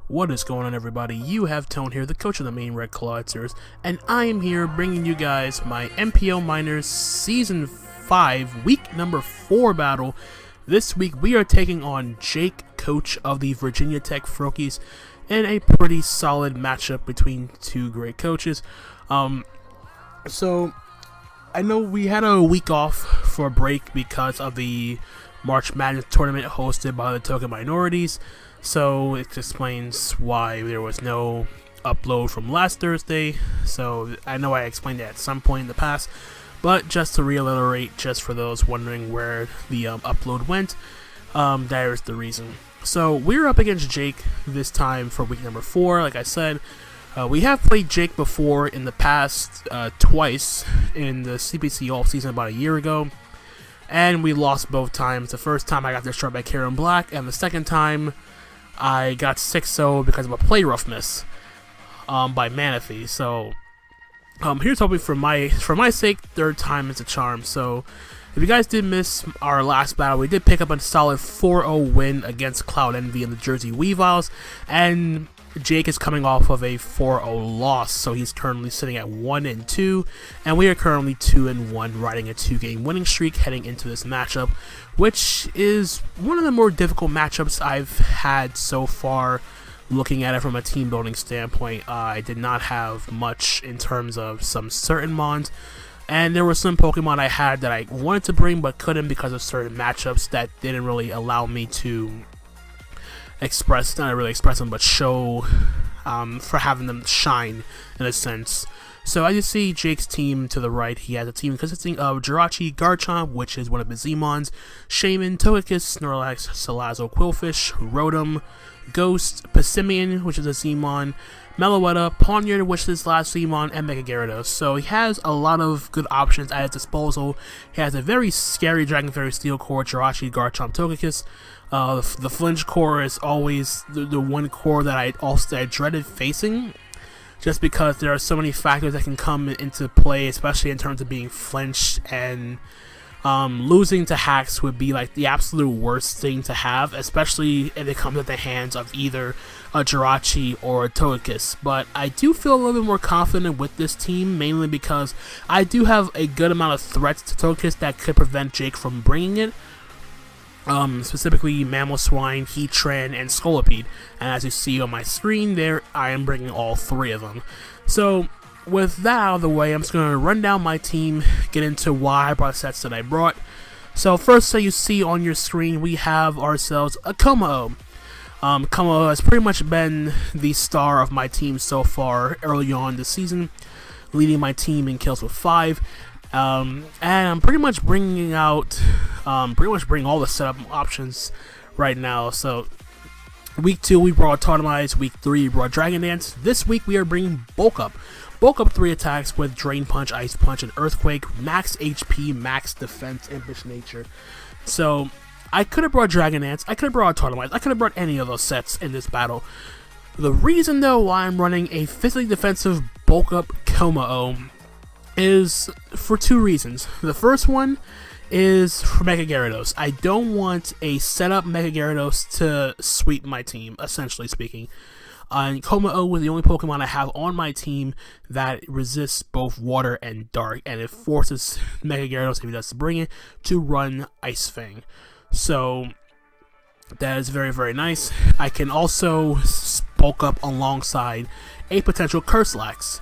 What is going on, everybody? You have Tone here, the coach of the main Red Clawsters, and I am here bringing you guys my NPL Minors Season 5, Week number 4 battle. This week we are taking on Jake, coach of the Virginia Tech Froakies, in a pretty solid matchup between two great coaches. So I know we had a week off for a break because of the March Madness tournament hosted by the Token Minorities. So it explains why there was no upload from last Thursday. So I know I explained that at some point in the past, but just to reiterate, just for those wondering where the upload went, that is the reason. So we're up against Jake this time for week number 4. Like I said, we have played Jake before in the past twice in the CPC offseason about a year ago, and we lost both times. The first time I got destroyed by Karen Black, and the second time I got 6-0 because of a play rough miss by Manatee. So here's hoping for my sake, third time is a charm. So if you guys did miss our last battle, we did pick up a solid 4-0 win against Cloud Envy and the Jersey Weaviles, and Jake is coming off of a 4-0 loss, so he's currently sitting at 1-2, and we are currently 2-1, riding a 2-game winning streak heading into this matchup, which is one of the more difficult matchups I've had so far. Looking at it from a team building standpoint, I did not have much in terms of some certain mons, and there were some Pokemon I had that I wanted to bring but couldn't because of certain matchups that didn't really allow me to express, not really express them, but show for having them shine in a sense. So as you see Jake's team to the right, he has a team consisting of Jirachi, Garchomp, which is one of his Z-Mons, Shaym-In, Togekiss, Snorlax, Salazzle, Quillfish, Rotom, Ghost, Passimian, which is a Z-Mon, Meloetta, Pawniard, which is his last Z-Mon, and Mega Gyarados. So he has a lot of good options at his disposal. He has a very scary Dragon Fairy Steel Core, Jirachi, Garchomp, Togekiss. The Flinch Core is always the one core that I dreaded facing, just because there are so many factors that can come into play, especially in terms of being flinched, and losing to hacks would be like the absolute worst thing to have, especially if it comes at the hands of either a Jirachi or a Togekiss. But I do feel a little bit more confident with this team, mainly because I do have a good amount of threats to Togekiss that could prevent Jake from bringing it. Specifically Mamoswine, Heatran, and Scolipede, and as you see on my screen there, I am bringing all 3 of them. So with that out of the way, I'm just going to run down my team, get into why I brought the sets that I brought. So first, so you see on your screen, we have ourselves a Como. Como has pretty much been the star of my team so far early on this season, leading my team in kills with 5. And I'm pretty much bringing out, bringing all the setup options right now. So week 2 we brought Tartamize, week 3 we brought Dragon Dance. This week we are bringing Bulk Up. Bulk Up 3 attacks with Drain Punch, Ice Punch, and Earthquake, max HP, max defense, Impish Nature. So I could have brought Dragon Dance, I could have brought Tartamize, I could have brought any of those sets in this battle. The reason though why I'm running a physically defensive Bulk Up Como is for 2 reasons. The first one is for Mega Gyarados. I don't want a setup Mega Gyarados to sweep my team, essentially speaking. And Como is the only Pokemon I have on my team that resists both water and dark, and it forces Mega Gyarados, if he does to bring it, to run Ice Fang. So that is very, very nice. I can also bulk up alongside a potential Curselax.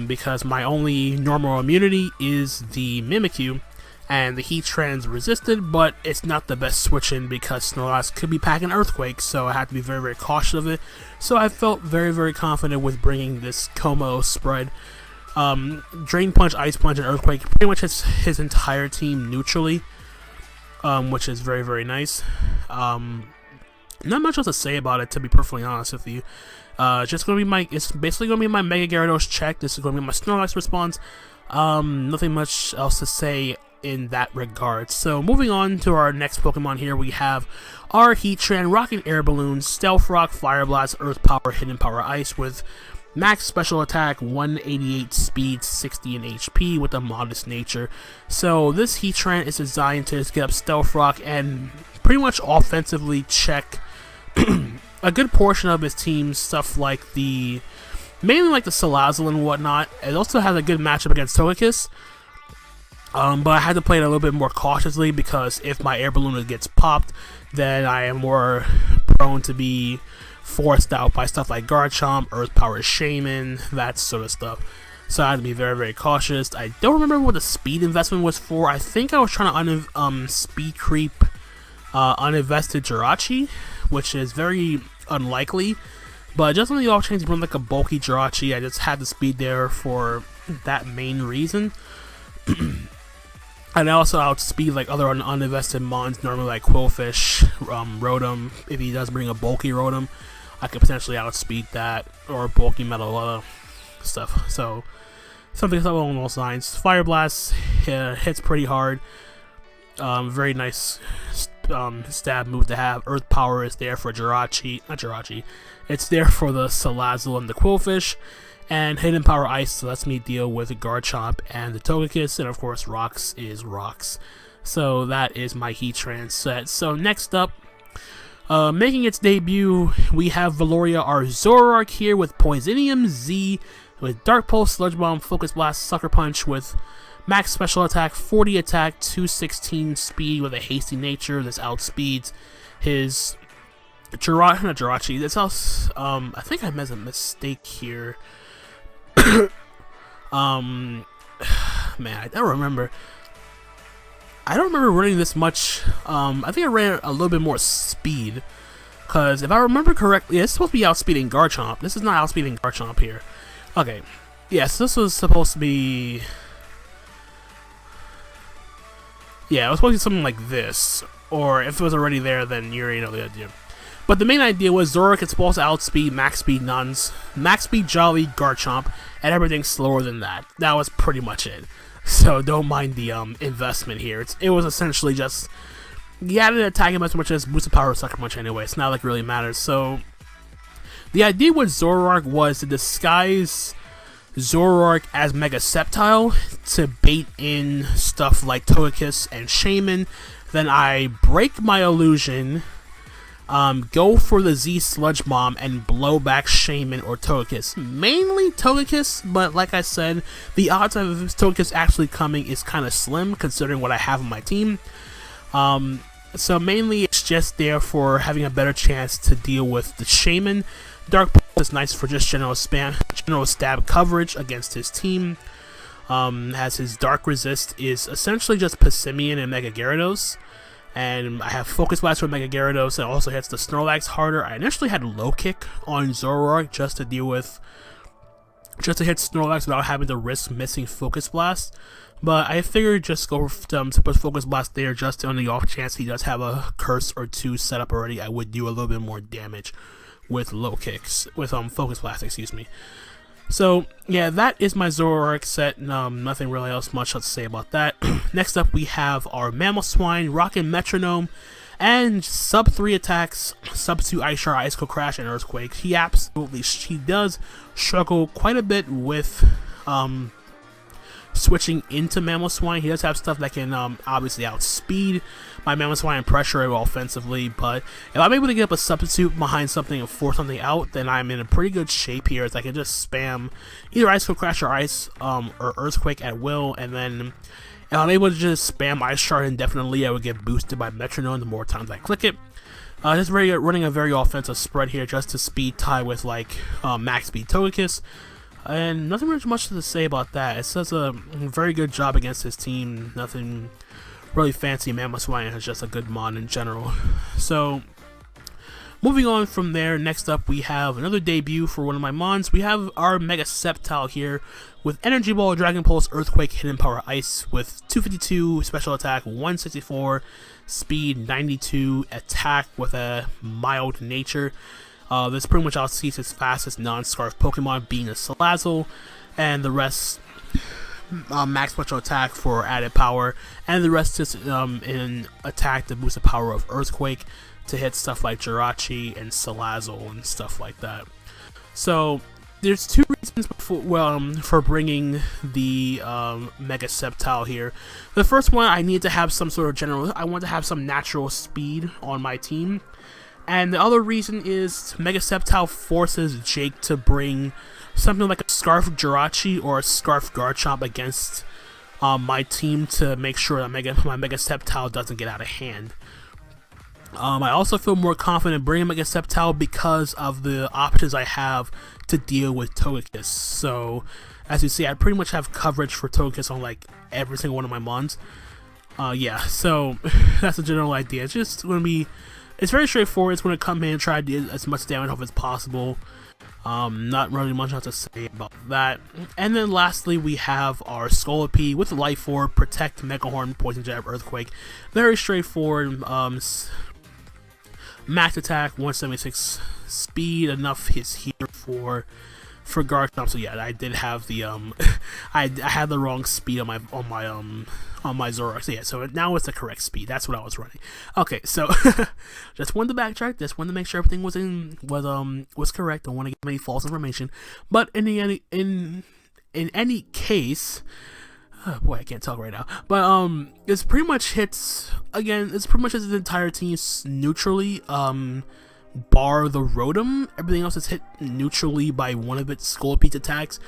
Because my only normal immunity is the Mimikyu, and the Heatran is resisted, but it's not the best switch in because Snorlax could be packing Earthquake, so I had to be very, very cautious of it. So I felt very, very confident with bringing this Como spread. Drain Punch, Ice Punch, and Earthquake pretty much has his entire team neutrally, which is very, very nice. Not much else to say about it, to be perfectly honest with you. It's basically gonna be my Mega Gyarados check. This is gonna be my Snorlax response. Nothing much else to say in that regard. So moving on to our next Pokemon here, we have our Heatran, Rocket Air Balloon, Stealth Rock, Fire Blast, Earth Power, Hidden Power Ice with max special attack, 188 speed, 60 in HP with a modest nature. So this Heatran is designed to just get up Stealth Rock and pretty much offensively check a good portion of his team stuff like mainly like the Salazzle and whatnot. It also has a good matchup against Togekiss. But I had to play it a little bit more cautiously because if my air balloon gets popped, then I am more prone to be forced out by stuff like Garchomp, Earth Power Shaman, that sort of stuff. So I had to be very, very cautious. I don't remember what the speed investment was for. I think I was trying to speed creep uninvested Jirachi, which is very unlikely. But just on the off chance you run like a bulky Jirachi, I just had the speed there for that main reason. And I also outspeed like other uninvested mons, normally like Quillfish, Rotom. If he does bring a bulky Rotom, I could potentially outspeed that, or bulky Metal stuff. So something along those lines. Fire Blast hits pretty hard. Very nice stab move to have. Earth Power is there for Jirachi, not Jirachi. It's there for the Salazzle and the Quillfish. And Hidden Power Ice lets me deal with Garchomp and the Togekiss, and of course Rocks is Rocks. So that is my Heatran set. So next up, making its debut, we have Valoria, our Zoroark here with Poisonium Z, with Dark Pulse, Sludge Bomb, Focus Blast, Sucker Punch with max special attack, 40 attack, 216 speed with a hasty nature. This outspeeds his Jirachi. This else, I think I made a mistake here. Man, I don't remember. I don't remember running this much. I think I ran a little bit more speed, because if I remember correctly, it's supposed to be outspeeding Garchomp. This is not outspeeding Garchomp here. Okay, yes, this was supposed to be. Yeah, it was supposed to be something like this, or if it was already there, then you already know the idea. But the main idea was Zoroark is supposed to outspeed max speed Nuns, max speed Jolly, Garchomp, and everything slower than that. That was pretty much it. So don't mind the investment here. It was essentially just, you had an attack as much as boosted power Sucker Punch anyway. It's not like it really matters. So the idea with Zoroark was to disguise Zoroark as Mega Sceptile to bait in stuff like Togekiss and Shaman. Then I break my illusion, go for the Z Sludge Bomb and blow back Shaman or Togekiss. Mainly Togekiss, but like I said, the odds of Togekiss actually coming is kind of slim considering what I have on my team. So mainly it's just there for having a better chance to deal with the Shaman. Dark Pulse is nice for just general stab coverage against his team. As his Dark Resist is essentially just Passimian and Mega Gyarados. And I have Focus Blast for Mega Gyarados, and also hits the Snorlax harder. I initially had Low Kick on Zoroark just to hit Snorlax without having to risk missing Focus Blast. But I figured just go to put Focus Blast there just on the off chance he does have a curse or two set up already. I would do a little bit more damage with Low Kicks, with Focus Blast, excuse me. So yeah, that is my Zoroark set. Nothing really else much to say about that. Next up, we have our Mamoswine, Rockin' Metronome, and sub 3 attacks, sub 2 Ice Shard, Ice Cold Crash, and Earthquake. He does struggle quite a bit with switching into Mamoswine. He does have stuff that can obviously outspeed my Mamoswine and pressure it offensively, but if I'm able to get up a substitute behind something and force something out, then I'm in a pretty good shape here, as I can just spam either Ice Cold Crash or or Earthquake at will, and then if I'm able to just spam Ice Shard indefinitely, I would get boosted by Metronome the more times I click it. Just running a very offensive spread here just to speed tie with like max speed Togekiss. And nothing really much to say about that. It does a very good job against his team. Nothing really fancy. Mamoswine is just a good mon in general. So, moving on from there, next up we have another debut for one of my mons. We have our Mega Sceptile here with Energy Ball, Dragon Pulse, Earthquake, Hidden Power Ice with 252 special attack, 164 speed, 92 attack with a mild nature. This pretty much outspeeds its fastest non-Scarf Pokemon, being a Salazzle, and the rest max special attack for added power, and the rest is in attack to boost the power of Earthquake to hit stuff like Jirachi and Salazzle and stuff like that. So there's two reasons for bringing the Mega Sceptile here. The first one, I need to have some sort of I want to have some natural speed on my team. And the other reason is Mega Sceptile forces Jake to bring something like a Scarf Jirachi or a Scarf Garchomp against my team to make sure that my Mega Sceptile doesn't get out of hand. I also feel more confident bringing Mega Sceptile because of the options I have to deal with Togekiss. So, as you see, I pretty much have coverage for Togekiss on like every single one of my mons. Yeah, so that's the general idea. It's just going to be, it's very straightforward. It's going to come in and try to do as much damage off as possible. Not really much else to say about that. And then lastly, we have our Scolipede with Life Orb, Protect, Mega Horn, Poison Jab, Earthquake. Very straightforward. Max attack, 176 speed, enough hits here for Garchomp. So yeah, I did have the I had the wrong speed on my Zoroark. So yeah, so now it's the correct speed. That's what I was running. Okay, so just wanted to backtrack. Just wanted to make sure everything was correct. Don't want to give any false information. But in any case. Oh boy, I can't talk right now. But it's pretty much hits again. It's pretty much his entire team neutrally. Bar the Rotom. Everything else is hit neutrally by one of its Scolipede attacks.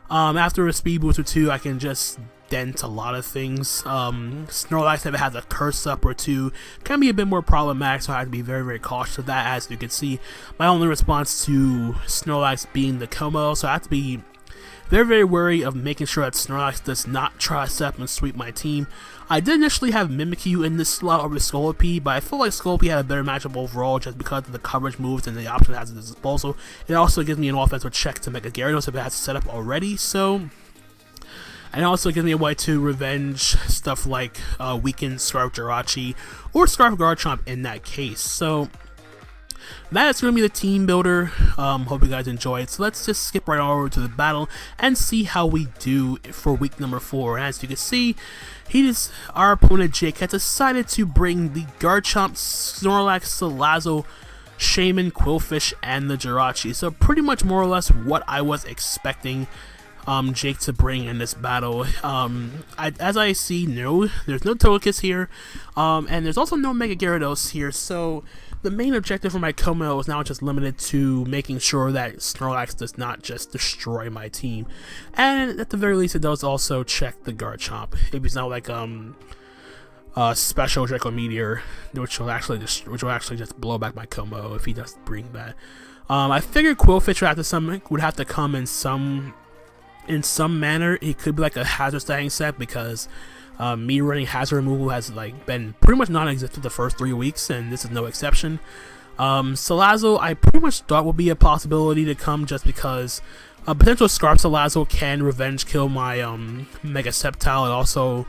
After a speed boost or two, I can just dent a lot of things. Snorlax, if it has a curse up or two, can be a bit more problematic, so I have to be very, very cautious of that. As you can see, my only response to Snorlax being the Como, so I have to be very, very wary of making sure that Snorlax does not try to step and sweep my team. I did initially have Mimikyu in this slot over Scolipede, but I feel like Scolipede had a better matchup overall just because of the coverage moves and the option it has at its disposal. It also gives me an offensive check to make a Gyarados if it has set up already, so. And it also gives me a way to revenge stuff like weakened Scarf Jirachi or Scarf Garchomp in that case. So that is going to be the team builder. Hope you guys enjoy it. So let's just skip right over to the battle and see how we do for week number 4. As you can see, our opponent Jake has decided to bring the Garchomp, Snorlax, Salazzle, Shaym-In, Quillfish, and the Jirachi. So pretty much more or less what I was expecting Jake to bring in this battle. As I see, there's no Togekiss here, and there's also no Mega Gyarados here. So the main objective for my Como is now just limited to making sure that Snorlax does not just destroy my team, and at the very least, it does also check the Garchomp if it's not like special Draco Meteor, which will actually just blow back my Como if he does bring that. I figured Quillfish would have to come in some manner. It could be like a hazard stacking set because me running hazard removal has like been pretty much non-existent the first 3 weeks, and this is no exception. Salazzle, I pretty much thought would be a possibility to come just because a potential Scarf Salazzle can revenge kill my Mega Sceptile. It also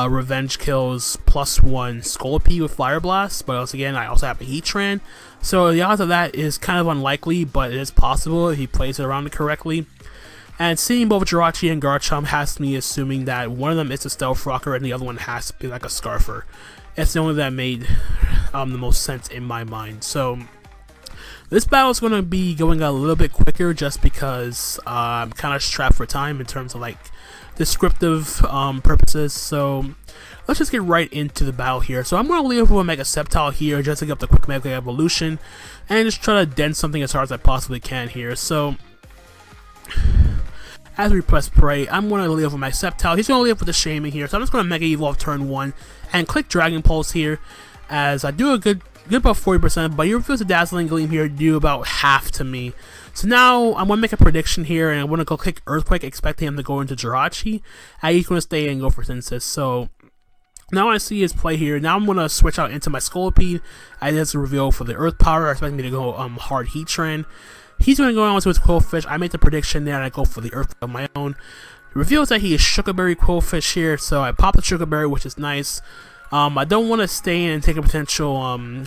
revenge kills +1 Scolipede with Fire Blast, but once again, I also have a Heatran, so the odds of that is kind of unlikely, but it is possible if he plays it around it correctly. And seeing both Jirachi and Garchomp has me assuming that one of them is a Stealth Rocker and the other one has to be like a Scarfer. It's the only that made the most sense in my mind. So this battle is going to be going a little bit quicker just because I'm kind of strapped for time in terms of like descriptive purposes. So let's just get right into the battle here. So I'm going to leave with a Mega Sceptile here just to get up the quick Mega Evolution and just try to dent something as hard as I possibly can here. So as we press play, I'm going to leave with my Sceptile. He's going to leave with the Shaym-In here, so I'm just going to Mega Evolve turn 1 and click Dragon Pulse here, as I do a good about 40%, but he reveals a Dazzling Gleam here to do about half to me. So now I'm going to make a prediction here, and I'm going to go click Earthquake, expecting him to go into Jirachi, and he's going to stay and go for Synthesis. So now I see his play here. Now I'm going to switch out into my Scolipede. I just reveal for the Earth Power, expecting me to go hard Heatran. He's going to go on to his Quillfish. I make the prediction there and I go for the Earth of my own. It reveals that he is Sugar Berry Quillfish here, so I pop the Sugar Berry, which is nice. I don't want to stay in and take a potential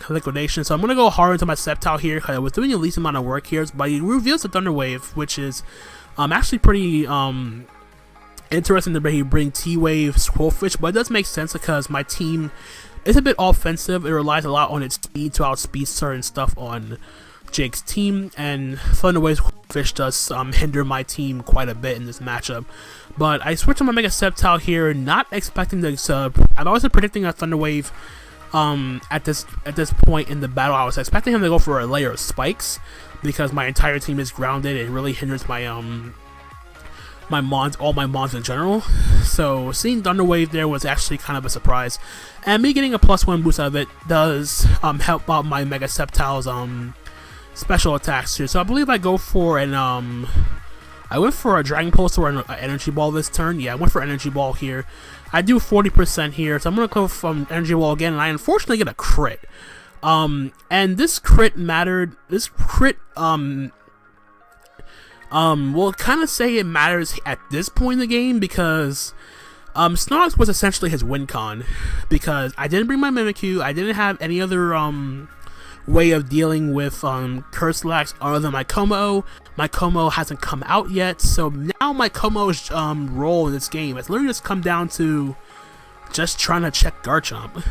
liquidation, so I'm going to go hard into my Sceptile here because I was doing the least amount of work here, but he reveals the Thunder Wave, which is actually pretty interesting to bring T-Wave Quillfish, but it does make sense because my team is a bit offensive. It relies a lot on its speed to outspeed certain stuff on Jake's team, and Thunder Wave Fish does hinder my team quite a bit in this matchup. But I switch to my Mega Sceptile here, not expecting this. I'm also predicting a Thunder Wave at this point in the battle. I was expecting him to go for a layer of spikes because my entire team is grounded. It really hinders my my mons, all my mons in general. So seeing Thunderwave there was actually kind of a surprise, and me getting a +1 boost out of it does help out my Mega Sceptile's special attacks here. So I believe I go for an I went for a Dragon Pulse or an Energy Ball this turn. Yeah, I went for Energy Ball here. I do 40% here, so I'm gonna go from Energy Ball again, and I unfortunately get a crit. And this crit mattered. This crit we'll kind of say it matters at this point in the game because Snorlax was essentially his win con, because I didn't bring my Mimikyu. I didn't have any other way of dealing with Curslax other than my Como. My Como hasn't come out yet, so now my Como's role in this game has literally just come down to just trying to check Garchomp.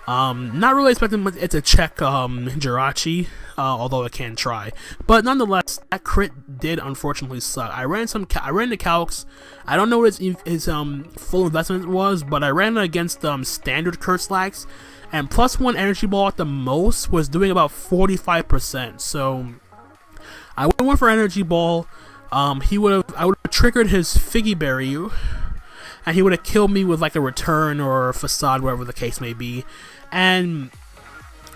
Not really expecting it to check Jirachi, although it can try. But nonetheless, that crit did unfortunately suck. I ran into Calx. I don't know what his full investment was, but I ran against standard Curslax, and +1 Energy Ball at the most was doing about 45%. So I went for Energy Ball. I would have triggered his Figgy Berry, and he would have killed me with like a Return or a Facade, whatever the case may be, and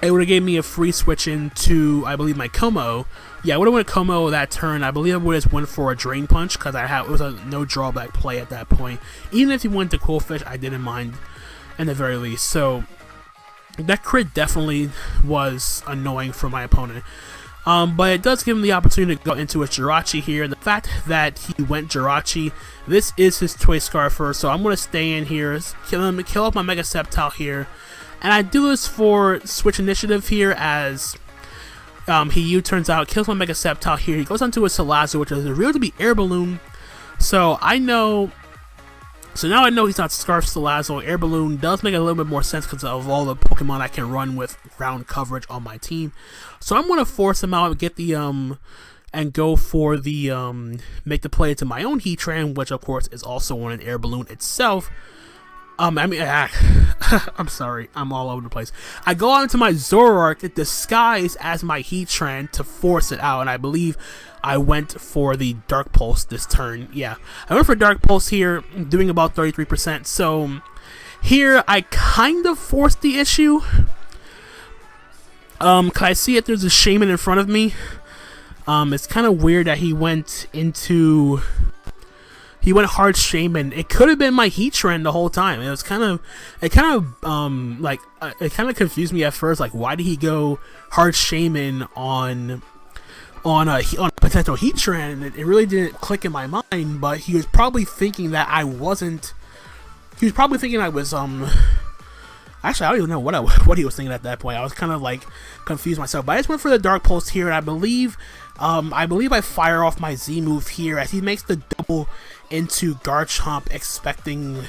it would have gave me a free switch into, I believe, my Como. Yeah, I would have went Como that turn. I believe I would have went for a Drain Punch because it was a no drawback play at that point. Even if he went to Cool Fish, I didn't mind in the very least. So that crit definitely was annoying for my opponent. But it does give him the opportunity to go into his Jirachi here. The fact that he went Jirachi, this is his Toy Scarfer, so I'm going to stay in here, kill off my Mega Sceptile here. And I do this for Switch Initiative here as he U-turns out, kills my Mega Sceptile here. He goes onto his Salazzle, which is revealed to be Air Balloon. So now I know he's not Scarf Salazzle. Air Balloon does make a little bit more sense because of all the Pokemon I can run with ground coverage on my team. So I'm going to force him out and get the and go for the make the play to my own Heatran, which of course is also on an Air Balloon itself. I'm sorry, I'm all over the place. I go on to my Zoroark disguised as my Heatran to force it out, and I believe I went for the Dark Pulse this turn. Yeah, I went for Dark Pulse here, doing about 33%. So here I kind of forced the issue. Cause I see it, there's a Shaymn in front of me. It's kind of weird that he went hard Shaymn. It could have been my Heatran the whole time. It kind of confused me at first. Like, why did he go hard Shaymn on a potential Heatran? It really didn't click in my mind. But he was probably thinking that I wasn't. He was probably thinking I was Actually, I don't even know what he was thinking at that point. I was kind of like confused myself. But I just went for the Dark Pulse here, and I believe I fire off my Z move here as he makes the double into Garchomp, expecting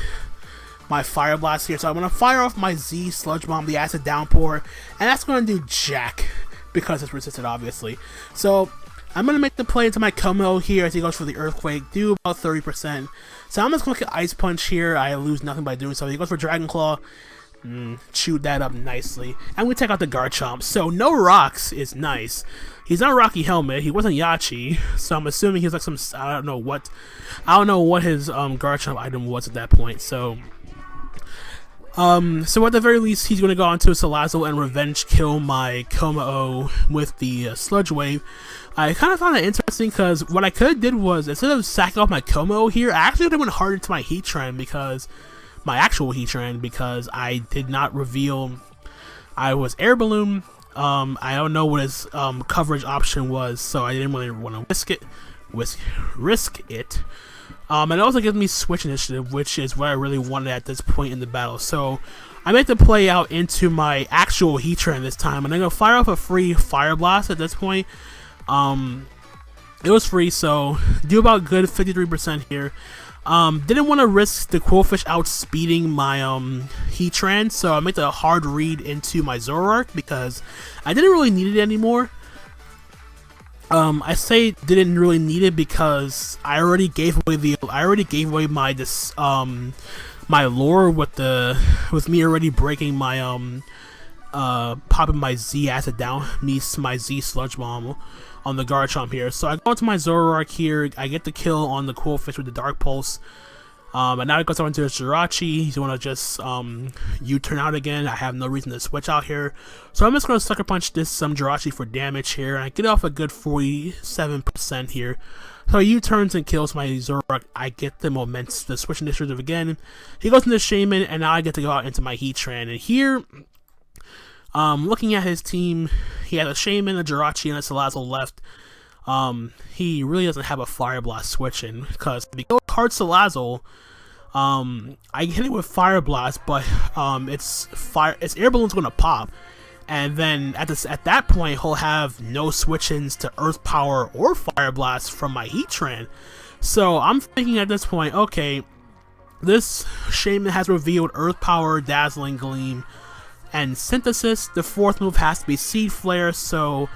my Fire Blast here. So I'm going to fire off my Z Sludge Bomb, the Acid Downpour, and that's going to do jack because it's resisted, obviously. So I'm going to make the play into my Como here as he goes for the Earthquake, do about 30%. So I'm just going to get Ice Punch here. I lose nothing by doing so. He goes for Dragon Claw. Chewed that up nicely. And we take out the Garchomp. So no rocks is nice. He's not Rocky Helmet. He wasn't Yachi. So I'm assuming he's like some, I don't know what his Garchomp item was at that point. So at the very least, he's gonna go onto Salazzle and revenge kill my Como with the Sludge Wave. I kind of found it interesting because what I could have did was, instead of sacking off my Como here, I actually would have went hard into my Heatran, because my actual Heatran, because I did not reveal I was Air Balloon. I don't know what his coverage option was, so I didn't really want to risk it. And it also gives me Switch Initiative, which is what I really wanted at this point in the battle. So I make the play out into my actual Heatran this time, and I'm gonna fire off a free Fire Blast at this point. It was free, so do about good 53% here. Didn't want to risk the Quillfish outspeeding my Heatran, so I made the hard read into my Zoroark because I didn't really need it anymore. I say didn't really need it because I already gave away my my lore with me already breaking my popping my Z acid down, my Z sludge bomb on the Garchomp here. So I go into my Zoroark here, I get the kill on the Quillfish with the Dark Pulse. And now it goes on to Jirachi. He's going to just U-turn out again. I have no reason to switch out here. So I'm just going to Sucker Punch this Jirachi for damage here. And I get off a good 47% here. So he U-turns and kills my Zoroark. I get the switch initiative again. He goes into Shaymn, and now I get to go out into my Heatran. And here, looking at his team, he has a Shaymn, a Jirachi, and a Salazzle left. He really doesn't have a Fire Blast switch in, because if he goes hard Salazzle, I hit it with Fire Blast, but its Air Balloon's gonna pop, and then at that point he'll have no switch-ins to Earth Power or Fire Blast from my Heatran. So I'm thinking at this point, okay, this Shaymn has revealed Earth Power, Dazzling Gleam, and Synthesis. The fourth move has to be Seed Flare, so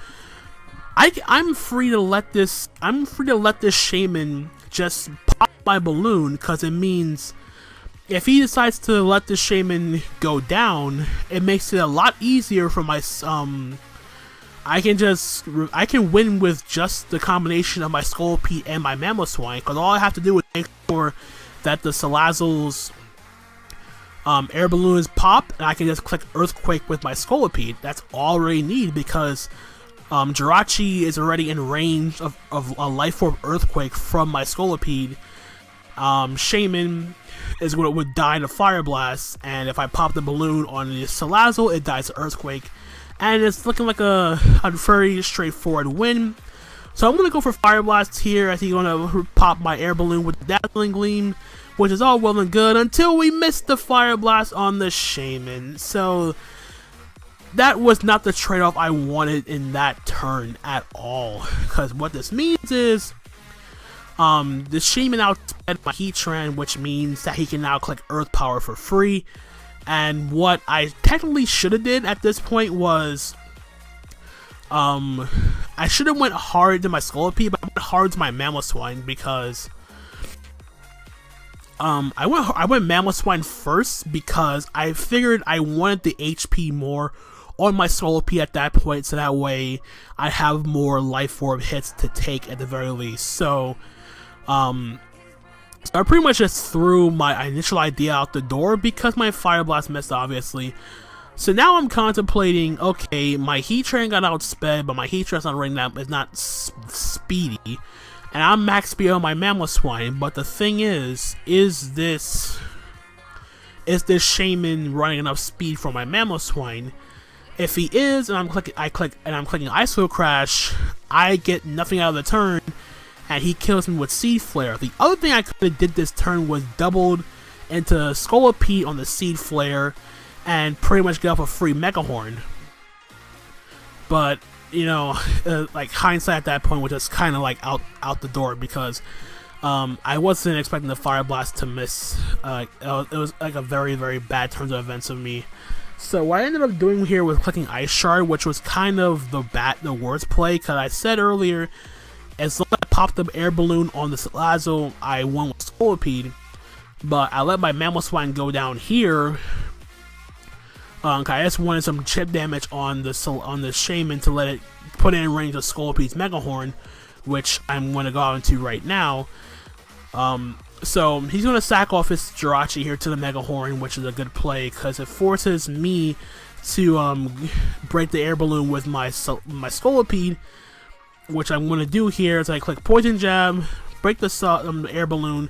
I'm free to let this Shaymn just pop my balloon, because it means if he decides to let the Shaymn go down, it makes it a lot easier for my I can win with just the combination of my Scolipede and my Mamoswine, because all I have to do is make sure that the Salazzle's air balloons pop, and I can just click Earthquake with my Scolipede. That's all I really need, because Jirachi is already in range of a Life Orb Earthquake from my Scolipede. Shaymn is what would die to Fire Blast, and if I pop the balloon on the Salazzle, it dies to Earthquake. And it's looking like a very straightforward win. So I'm going to go for Fire Blast here, as he's going to pop my air balloon with Dazzling Gleam, which is all well and good until we miss the Fire Blast on the Shaymn. So that was not the trade-off I wanted in that turn at all, because what this means is the Shaymn outsped my Heatran, which means that he can now click Earth Power for free. And what I technically should have did at this point was I should have went hard to my Scolipede, but I went hard to my Mamoswine, because I went Mamoswine first because I figured I wanted the HP more on my Scolipede at that point, so that way I have more Life Orb hits to take at the very least. So I pretty much just threw my initial idea out the door because my Fire Blast missed, obviously. So now I'm contemplating, okay, my Heatran got outsped, but my Heatran's not running that, it's not speedy, and I'm max speed on my Mamoswine. But the thing is this Shaymn running enough speed for my Mamoswine? If he is, and I'm clicking ISO Crash, I get nothing out of the turn, and he kills me with Seed Flare. The other thing I could have did this turn was doubled into Scolipede on the Seed Flare and pretty much get off a free Mega Horn. But, you know, like hindsight at that point was just kind of like out the door, because I wasn't expecting the Fire Blast to miss. It was like a very, very bad turn of events of me. So what I ended up doing here was clicking Ice Shard, which was kind of the worst play, because I said earlier, as long as I popped the air balloon on the Salazzle, I won with Scolipede. But I let my Mamoswine go down here. I just wanted some chip damage on the Shaymn to let it put it in range of Scolipede's Mega Horn, which I'm going to go into right now. So he's going to sack off his Jirachi here to the Mega Horn, which is a good play because it forces me to break the air balloon with my Scolipede, which I'm going to do here is I click Poison Jab, break the air balloon,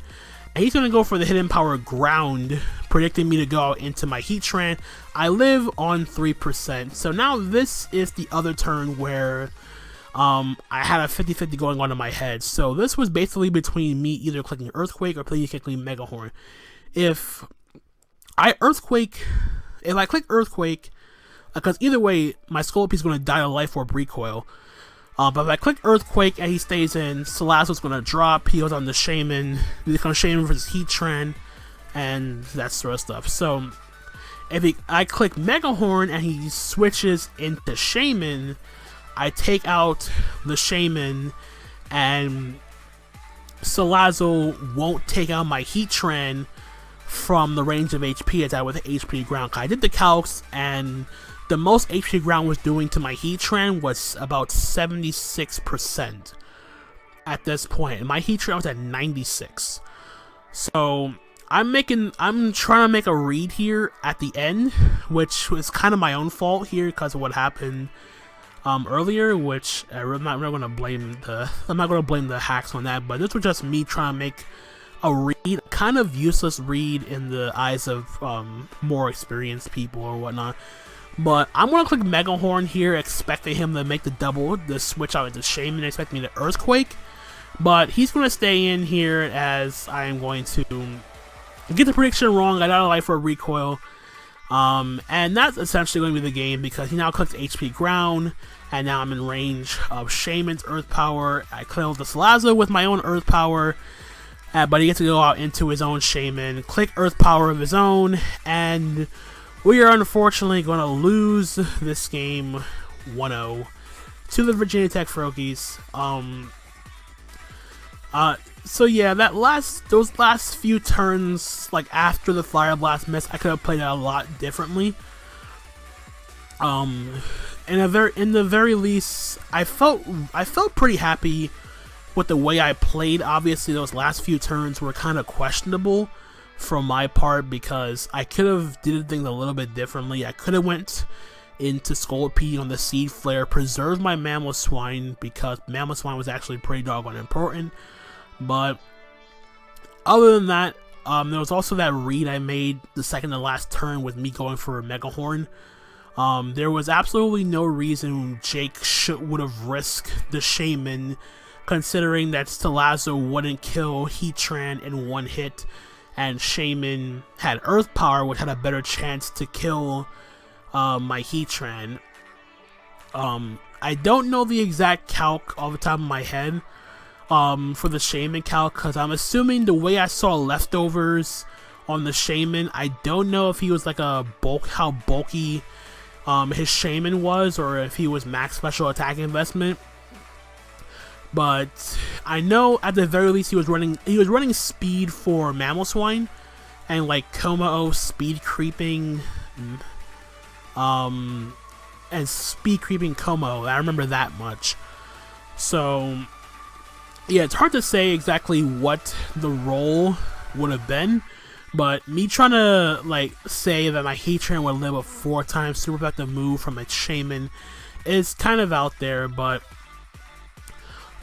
and he's going to go for the Hidden Power Ground, predicting me to go out into my Heatran. I live on 3%, so now this is the other turn where I had a 50-50 going on in my head. So this was basically between me either clicking Earthquake or clicking Mega Horn. If I click Earthquake, because either way, my Scolipede is going to die to Life Orb Recoil. But if I click Earthquake and he stays in, Salazzle's going to drop, he goes on the Shaymn, he becomes Shaymn versus Heatran, and that sort of stuff. So if I click Mega Horn and he switches into Shaymn, I take out the Shaymn, and Salazzle won't take out my Heatran from the range of HP as I with HP ground. I did the calcs, and the most HP ground was doing to my Heatran was about 76% at this point, and my Heatran was at 96. So I'm trying to make a read here at the end, which was kind of my own fault here because of what happened earlier, which I'm not going to blame the hacks on that, but this was just me trying to make a read, kind of useless read in the eyes of more experienced people or whatnot. But I'm going to click Mega Horn here, expecting him to make the switch out into Shaym-In, expecting me to Earthquake. But he's going to stay in here as I am going to get the prediction wrong. I got a life for a recoil. And that's essentially going to be the game because he now clicks HP Ground, and now I'm in range of Shaym-In's Earth Power. I killed the Salazzle with my own Earth Power, but he gets to go out into his own Shaym-In, click Earth Power of his own, and we are unfortunately going to lose this game 1-0 to the Virginia Tech Froakies. So yeah, those last few turns, like after the Fire Blast miss, I could have played it a lot differently. In the very least, I felt pretty happy with the way I played. Obviously, those last few turns were kind of questionable from my part because I could have did things a little bit differently. I could have went into Scolipede on the Seed Flare, preserved my Mamoswine because Mamoswine was actually pretty doggone important. But other than that, there was also that read I made the second to last turn with me going for a Mega Horn. There was absolutely no reason Jake would have risked the Shaym-In, considering that Salazzle wouldn't kill Heatran in one hit, and Shaym-In had Earth Power, which had a better chance to kill my Heatran. I don't know the exact calc off the top of my head for the Shaym-In calc, because I'm assuming the way I saw leftovers on the Shaym-In, I don't know if he was like how bulky his Shaym-In was, or if he was max special attack investment. But I know at the very least he was running speed for Mamoswine and like Kommo speed creeping and speed creeping Kommo. I remember that much. So yeah, it's hard to say exactly what the role would have been, but me trying to like say that my Heatran would live a 4 times super effective move from a Shaym-In is kind of out there, but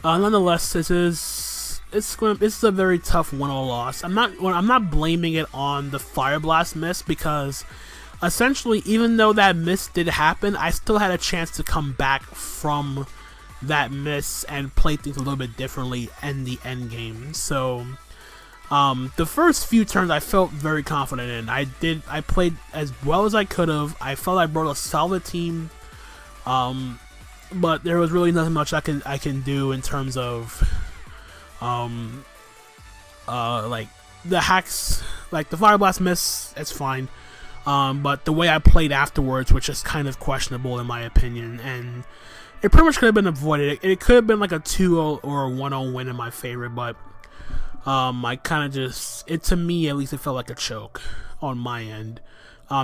nonetheless, this is a very tough 1-0 loss. I'm not blaming it on the Fire Blast miss, because essentially, even though that miss did happen, I still had a chance to come back from that miss and play things a little bit differently in the end game. So the first few turns I felt very confident in. I played as well as I could have. I felt I brought a solid team, but there was really nothing much I can do in terms of like the hacks, like the Fire Blast miss. It's fine, but the way I played afterwards, which is kind of questionable in my opinion, and it pretty much could have been avoided. It could have been like a 2-0 or a 1-0 win in my favor, but I kind of to me at least, it felt like a choke on my end.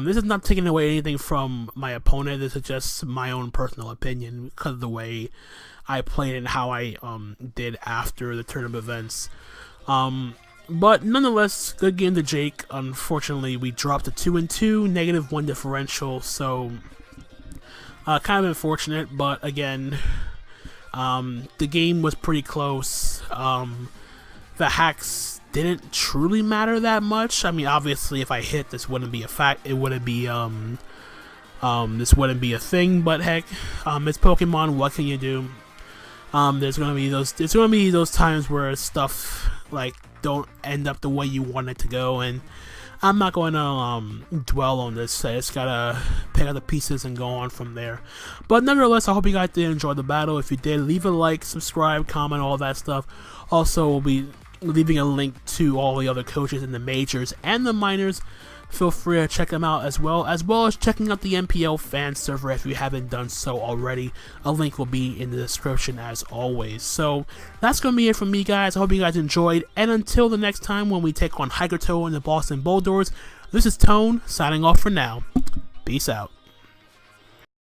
This is not taking away anything from my opponent. This is just my own personal opinion because of the way I played and how I did after the turn of events. But nonetheless, good game to Jake. Unfortunately, we dropped a 2-2, -1 differential, so kind of unfortunate. But again, the game was pretty close. The hacks didn't truly matter that much. I mean, obviously, if I hit, this wouldn't be a fact. It wouldn't be this wouldn't be a thing. But heck, it's Pokemon. What can you do? There's gonna be those times where stuff like don't end up the way you want it to go, and I'm not going to dwell on this. I just gotta pick up the pieces and go on from there. But nevertheless, I hope you guys did enjoy the battle. If you did, leave a like, subscribe, comment, all that stuff. Also, we'll be leaving a link to all the other coaches in the majors and the minors feel free to check them out as well as checking out the NPL fan server if you haven't done so already. A link will be in the description as always. So that's going to be it from me, guys. I hope you guys enjoyed, and until the next time when we take on Hiker Toe and the Boston Bulldogs, this is Tone signing off for now. Peace out.